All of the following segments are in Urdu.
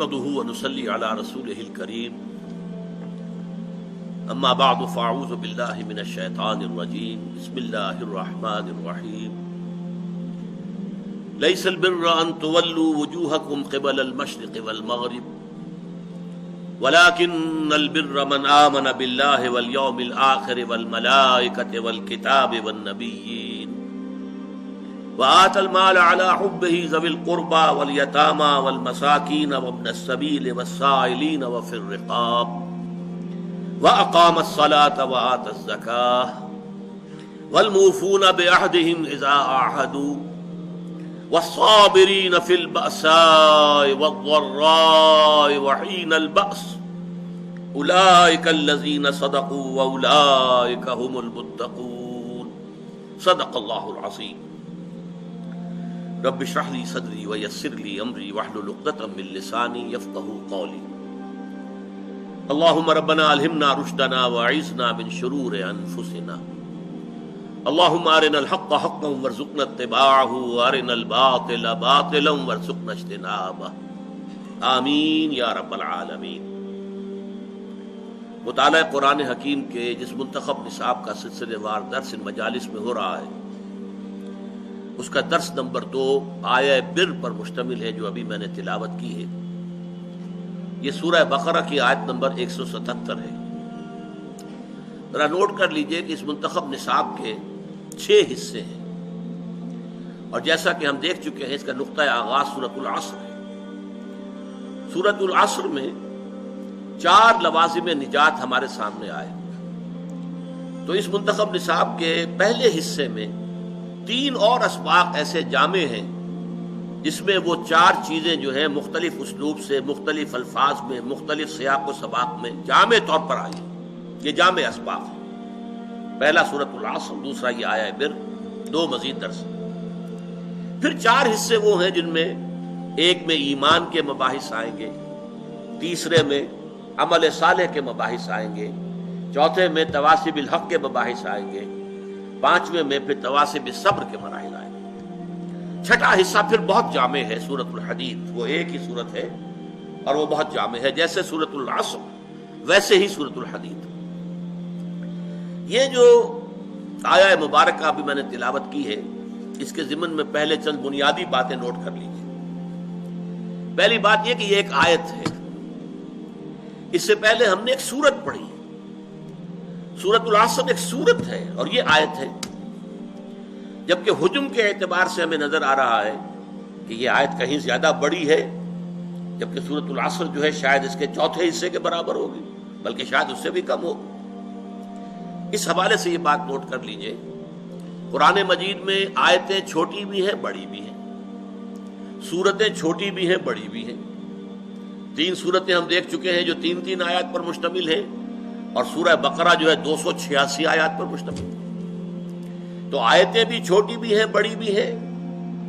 نحمده ونصلي على رسوله الكريم اما بعد فاعوذ بالله من الشيطان الرجيم بسم الله الرحمن الرحيم ليس البر ان تولوا وجوهكم قبل المشرق والمغرب ولكن البر من آمن بالله واليوم الآخر والملائكة والكتاب والنبيين وآتى المال على حبه ذوي القربى واليتامى والمساكين وابن السبيل والسائلين وفي الرقاب وأقام الصلاة وآتى الزكاة والموفون بعهدهم إذا عاهدوا والصابرين في البأساء والضراء وحين البأس أولئك الذين صدقوا وأولئك هم المتقون صدق الله العظيم رب اشرح لي صدري ويسر لي امري واحلل عقدة من لساني يفقهوا قولي اللهم ربنا الهمنا رشدنا واعذنا من شرور انفسنا اللهم ارنا الحق حقا وارزقنا اتباعه وارنا الباطل باطلا وارزقنا اجتنابه آمین یا رب العالمین۔ مطالعہ قرآن حکیم کے جس منتخب نصاب کا سلسلے وار درس ان مجالس میں ہو رہا ہے اس کا درس نمبر 2 آیہ بر پر مشتمل ہے جو ابھی میں نے تلاوت کی ہے۔ یہ سورہ بقرہ کی آیت نمبر 177 ہے۔ ذرا نوٹ کر لیجئے کہ اس منتخب نصاب کے 6 حصے ہیں اور جیسا کہ ہم دیکھ چکے ہیں اس کا نقطہ آغاز سورۃ العصر ہے۔ سورۃ العصر میں 4 لوازم نجات ہمارے سامنے آئے، تو اس منتخب نصاب کے پہلے حصے میں 3 اور اسباق ایسے جامع ہیں جس میں وہ 4 چیزیں جو ہیں مختلف اسلوب سے، مختلف الفاظ میں، مختلف سیاق و سباق میں جامع طور پر آئی۔ یہ جامع اسباق ہے، پہلا سورۃ العصر، دوسرا یہ آیہ بر، 2 مزید درس۔ پھر 4 حصے وہ ہیں جن میں ایک میں ایمان کے مباحث آئیں گے، تیسرے میں عمل صالح کے مباحث آئیں گے، چوتھے میں تواصی بالحق کے مباحث آئیں گے، 5ویں میں پھر تواصی بالصبر کے مراحل آئیں گے۔ 6واں حصہ پھر بہت جامع ہے، سورۃ الحدید، وہ ایک ہی سورت ہے اور وہ بہت جامع ہے، جیسے سورۃ العصر ویسے ہی سورۃ الحدید۔ یہ جو آیہ مبارکہ ابھی میں نے تلاوت کی ہے اس کے ضمن میں پہلے چند بنیادی باتیں نوٹ کر لیجیے۔ پہلی بات یہ کہ یہ ایک آیت ہے، اس سے پہلے ہم نے ایک سورت پڑھی، سورۃ العصر ایک سورت ہے اور یہ آیت ہے، جبکہ حجم کے اعتبار سے ہمیں نظر آ رہا ہے کہ یہ آیت کہیں زیادہ بڑی ہے، جبکہ سورۃ العصر جو ہے شاید اس کے چوتھے حصے کے برابر ہوگی، بلکہ شاید اس سے بھی کم ہو۔ اس حوالے سے یہ بات نوٹ کر لیجئے، قرآن مجید میں آیتیں چھوٹی بھی ہیں بڑی بھی ہیں، سورتیں چھوٹی بھی ہیں بڑی بھی ہیں۔ 3 سورتیں ہم دیکھ چکے ہیں جو 3 آیات پر مشتمل ہیں، اور سورہ بقرہ جو ہے 286 آیات پر مشتمل ہے۔ تو آیتیں بھی چھوٹی بھی ہیں بڑی بھی ہیں،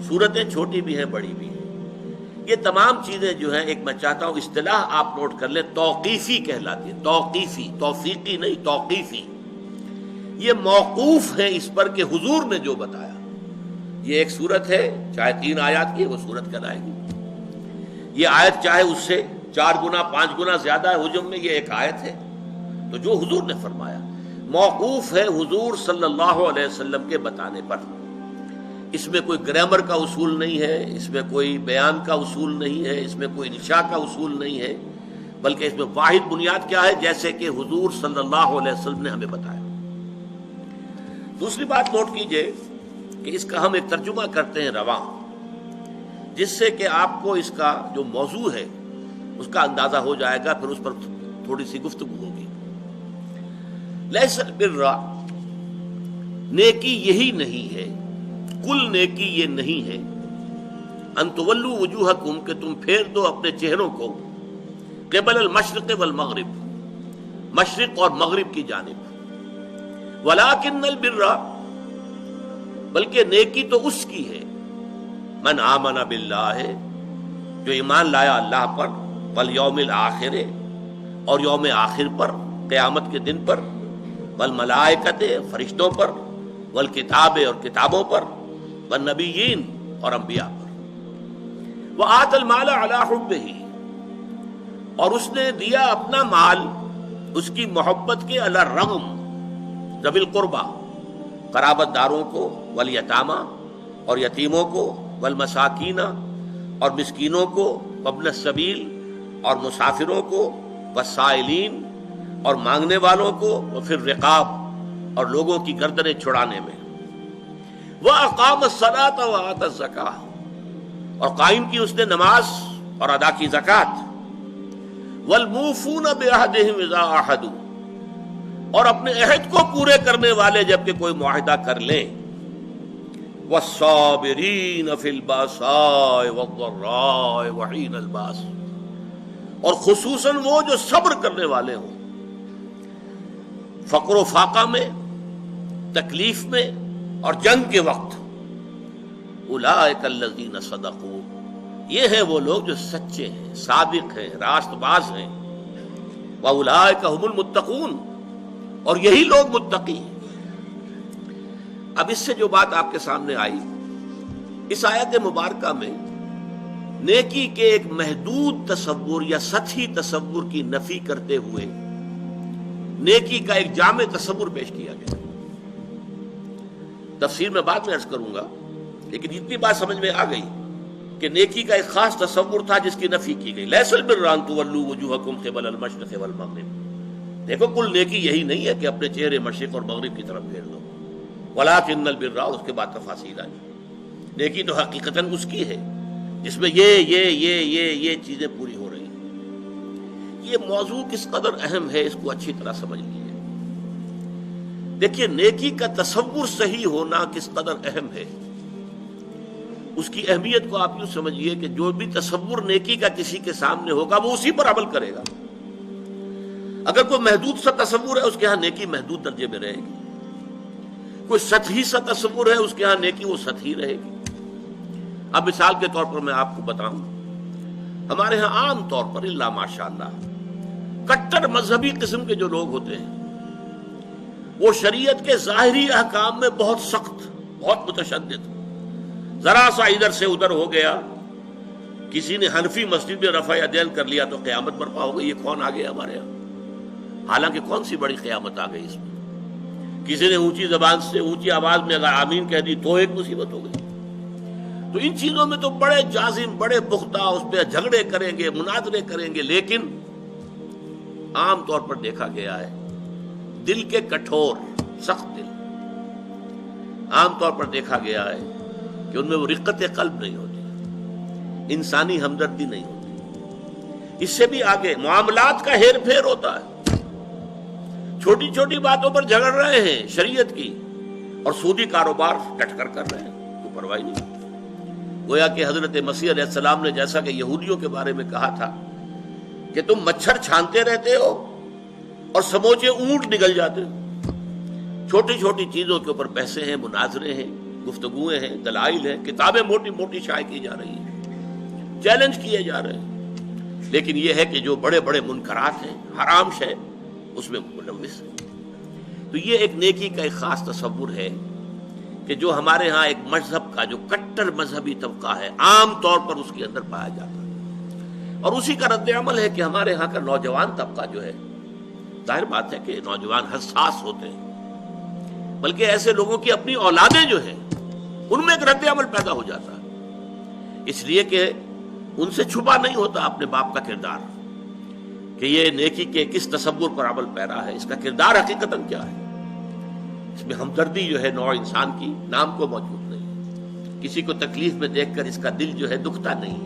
سورتیں چھوٹی بھی ہیں بڑی بھی ہیں۔ یہ تمام چیزیں جو ہیں، ایک میں چاہتا ہوں اصطلاح آپ نوٹ کر لیں، توقیفی کہلاتی ہے، توقیفی، توفیقی نہیں، توقیفی۔ یہ موقوف ہیں اس پر کہ حضور نے جو بتایا۔ یہ ایک سورت ہے، چاہے 3 آیات کی، وہ سورت کہلائے گی۔ یہ آیت چاہے اس سے 4 گنا 5 گنا زیادہ ہے حجم میں، یہ ایک آیت ہے۔ تو جو حضور نے فرمایا موقوف ہے حضور صلی اللہ علیہ وسلم کے بتانے پر، اس میں کوئی گرامر کا اصول نہیں ہے، اس میں کوئی بیان کا اصول نہیں ہے، اس میں کوئی انشاء کا اصول نہیں ہے، بلکہ اس میں واحد بنیاد کیا ہے، جیسے کہ حضور صلی اللہ علیہ وسلم نے ہمیں بتایا۔ دوسری بات نوٹ کیجئے کہ اس کا ہم ایک ترجمہ کرتے ہیں رواں، جس سے کہ آپ کو اس کا جو موضوع ہے اس کا اندازہ ہو جائے گا، پھر اس پر تھوڑی سی گفتگو ہوگی۔ لیس البر، نیکی یہی نہیں ہے، کل نیکی یہ نہیں ہے، ان تولوا وجوہکم، کہ تم پھیر دو اپنے چہروں کو، قبل المشرق والمغرب، مشرق اور مغرب کی جانب، ولکن البر، بلکہ نیکی تو اس کی ہے، من آمن باللہ، جو ایمان لایا اللہ پر، والیوم الآخر، اور یوم آخر پر، قیامت کے دن پر، والملائکۃ، فرشتوں پر، والکتاب، اور کتابوں پر، والنبیین، اور انبیاء پر، وآت المال علی حبہ، اور اس نے دیا اپنا مال اس کی محبت کے علی الرغم ذوی القربہ، قرابت داروں کو، والیتامہ اور یتیموں کو، والمساکین اور مسکینوں کو، وابن السبیل اور مسافروں کو، والسائلین اور مانگنے والوں کو، وفی الرقاب اور لوگوں کی گردنیں چھڑانے میں، وَأَقَامَ الصَّلَاةَ وَآتَى الزَّكَاةَ اور قائم کی اس نے نماز اور ادا کی زکوٰۃ، وَالْمُوفُونَ بِعَهْدِهِمْ إِذَا عَاهَدُوا اور اپنے عہد کو پورے کرنے والے جبکہ کوئی معاہدہ کر لیں، وَالصَّابِرِينَ فِي الْبَأْسَاءِ وَالضَّرَّاءِ وَحِينَ الْبَأْسِ اور خصوصاً وہ جو صبر کرنے والے ہوں فقر و فاقہ میں، تکلیف میں اور جنگ کے وقت۔ اولئک الذین صدقوا یہ ہیں وہ لوگ جو سچے ہیں، صادق ہیں، راست باز ہیں۔ واولئک هم المتقون اور یہی لوگ متقی ہیں۔ اب اس سے جو بات آپ کے سامنے آئی، اس آیت مبارکہ میں نیکی کے ایک محدود تصور یا سطحی تصور کی نفی کرتے ہوئے نیکی کا ایک جامع تصور پیش کیا گیا۔ تفسیر میں بعد میں عرض کروں گا، لیکن اتنی بات سمجھ میں آ گئی کہ نیکی کا ایک خاص تصور تھا جس کی نفی کی گئی۔ لیس البر ان تولوا وجوہکم قبل المشرق والمغرب، دیکھو کل نیکی یہی نہیں ہے کہ اپنے چہرے مشرق اور مغرب کی طرف پھیر دو، ولکن البر، اس کے بعد تفاصیل آئی۔ نیکی تو حقیقتاً اس کی ہے جس میں یہ چیزیں پوری ہو رہی ہیں۔ یہ موضوع کس قدر اہم ہے اس کو اچھی طرح سمجھ لیجیے۔ دیکھیے نیکی کا تصور صحیح ہونا کس قدر اہم ہے، اس کی اہمیت کو آپ یوں سمجھیے کہ جو بھی تصور نیکی کا کسی کے سامنے ہوگا وہ اسی پر عمل کرے گا۔ اگر کوئی محدود سا تصور ہے اس کے ہاں نیکی محدود درجے میں رہے گی، کوئی سطحی سا تصور ہے اس کے ہاں نیکی وہ سطحی رہے گی۔ اب مثال کے طور پر میں آپ کو بتاؤں، ہمارے ہاں عام طور پر الا ماشاء اللہ کٹر مذہبی قسم کے جو لوگ ہوتے ہیں وہ شریعت کے ظاہری احکام میں بہت سخت، بہت متشدد، ذرا سا ادھر سے ادھر ہو گیا، کسی نے حنفی مسجد میں رفع یدین کر لیا تو قیامت برپا ہو گئی، یہ کون آ گیا ہمارے یہاں؟ حالانکہ کون سی بڑی قیامت آ گئی اس میں؟ کسی نے اونچی زبان سے اونچی آواز میں اگر آمین کہہ دی تو ایک مصیبت ہو گئی۔ تو ان چیزوں میں تو بڑے جازم، بڑے پختہ اس پہ جھگڑے کریں گے، مناظرے کریں گے، لیکن عام طور پر دیکھا گیا ہے دل کے کٹھور، سخت دل، عام طور پر دیکھا گیا ہے کہ ان میں وہ رقت قلب نہیں ہوتی، انسانی ہمدردی نہیں ہوتی۔ اس سے بھی آگے معاملات کا ہیر پھیر ہوتا ہے، چھوٹی چھوٹی باتوں پر جھگڑ رہے ہیں شریعت کی، اور سودی کاروبار ڈٹ کر رہے ہیں، کوئی پرواہ نہیں۔ گویا کہ حضرت مسیح علیہ السلام نے جیسا کہ یہودیوں کے بارے میں کہا تھا کہ تم مچھر چھانتے رہتے ہو اور سموچے اونٹ نگل جاتے ہو۔ چھوٹی چھوٹی چیزوں کے اوپر بحثیں ہیں، مناظرے ہیں، گفتگویں ہیں، دلائل ہیں، کتابیں موٹی موٹی شائع کی جا رہی ہیں، چیلنج کیے جا رہے ہیں، لیکن یہ ہے کہ جو بڑے بڑے منکرات ہیں، حرام شے، اس میں ملوث ہے۔ تو یہ ایک نیکی کا ایک خاص تصور ہے کہ جو ہمارے ہاں ایک مذہب کا جو کٹر مذہبی طبقہ ہے عام طور پر اس کے اندر پایا جاتا ہے، اور اسی کا رد عمل ہے کہ ہمارے ہاں کا نوجوان طبقہ جو ہے، ظاہر بات ہے کہ نوجوان حساس ہوتے ہیں، بلکہ ایسے لوگوں کی اپنی اولادیں جو ہیں ان میں ایک رد عمل پیدا ہو جاتا ہے، اس لیے کہ ان سے چھپا نہیں ہوتا اپنے باپ کا کردار کہ یہ نیکی کے کس تصور پر عمل پیرا ہے، اس کا کردار حقیقتاً کیا ہے۔ اس میں ہمدردی جو ہے نوع انسان کی نام کو موجود نہیں، کسی کو تکلیف میں دیکھ کر اس کا دل جو ہے دکھتا نہیں،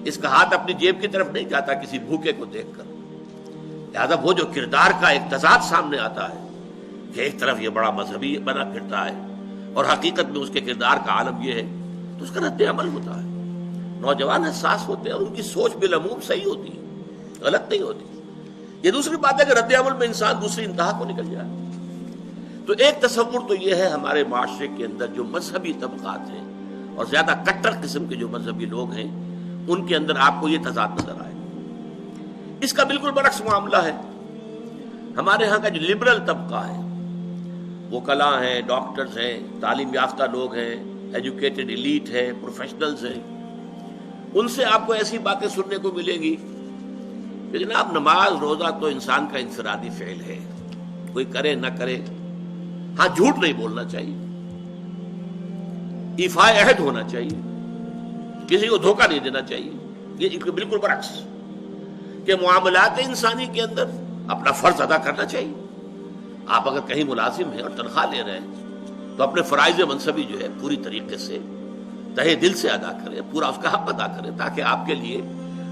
اس کا ہاتھ اپنی جیب کی طرف نہیں جاتا کسی بھوکے کو دیکھ کر۔ لہذا وہ جو کردار کا ایک تضاد سامنے آتا ہے کہ ایک طرف یہ بڑا مذہبی بنا پھرتا ہے اور حقیقت میں اس کے کردار کا عالم یہ ہے، تو اس کا رد عمل ہوتا ہے۔ نوجوان حساس ہوتے ہیں اور ان کی سوچ بالعموم صحیح ہوتی ہے، غلط نہیں ہوتی۔ یہ دوسری بات ہے کہ رد عمل میں انسان دوسری انتہا کو نکل جائے۔ تو ایک تصور تو یہ ہے ہمارے معاشرے کے اندر جو مذہبی طبقات ہیں اور زیادہ کٹر قسم کے جو مذہبی لوگ ہیں ان کے اندر آپ کو یہ تضاد نظر آئے۔ اس کا بالکل برعکس معاملہ ہے ہمارے ہاں کا جو لبرل طبقہ ہے، وکلاء ہیں، ڈاکٹرز ہیں، تعلیم یافتہ لوگ ہیں، ایجوکیٹڈ ایلیٹ ہے، پروفیشنلز ہیں، ان سے آپ کو ایسی باتیں سننے کو ملیں گی کہ جناب نماز روزہ تو انسان کا انفرادی فعل ہے، کوئی کرے نہ کرے، ہاں جھوٹ نہیں بولنا چاہیے، ایفاء عہد ہونا چاہیے، کسی کو دھوکہ نہیں دینا چاہیے. یہ بالکل برعکس کہ معاملات انسانی کے اندر اپنا فرض ادا کرنا چاہیے. آپ اگر کہیں ملازم ہیں اور تنخواہ لے رہے ہیں تو اپنے فرائض منصبی جو ہے پوری طریقے سے تہہ دل سے ادا کریں، پورا اس کا حق ادا کریں، تاکہ آپ کے لیے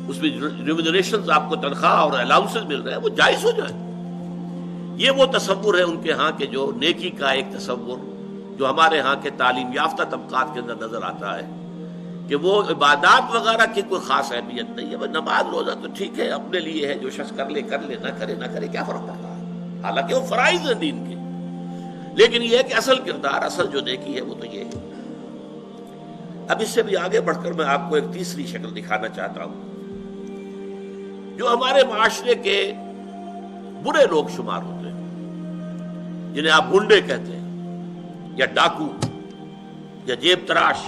اس میں ریمونریشنز آپ کو تنخواہ اور الاؤنسز مل رہے ہیں وہ جائز ہو جائیں. یہ وہ تصور ہے ان کے ہاں کے جو نیکی کا ایک تصور جو ہمارے ہاں کے تعلیم یافتہ طبقات کے اندر نظر آتا ہے کہ وہ عبادات وغیرہ کی کوئی خاص اہمیت نہیں ہے. بس نماز روزہ تو ٹھیک ہے اپنے لیے ہے، جو شخص کر لے نہ کرے کیا فرق پڑتا ہے، حالانکہ وہ فرائض ہیں دین کے. لیکن یہ ہے کہ اصل کردار، اصل جو نیکی ہے وہ تو یہ ہے. اب اس سے بھی آگے بڑھ کر میں آپ کو ایک تیسری شکل دکھانا چاہتا ہوں جو ہمارے معاشرے کے برے لوگ شمار ہوتے ہیں، جنہیں آپ گنڈے کہتے ہیں یا ڈاکو یا جیب تراش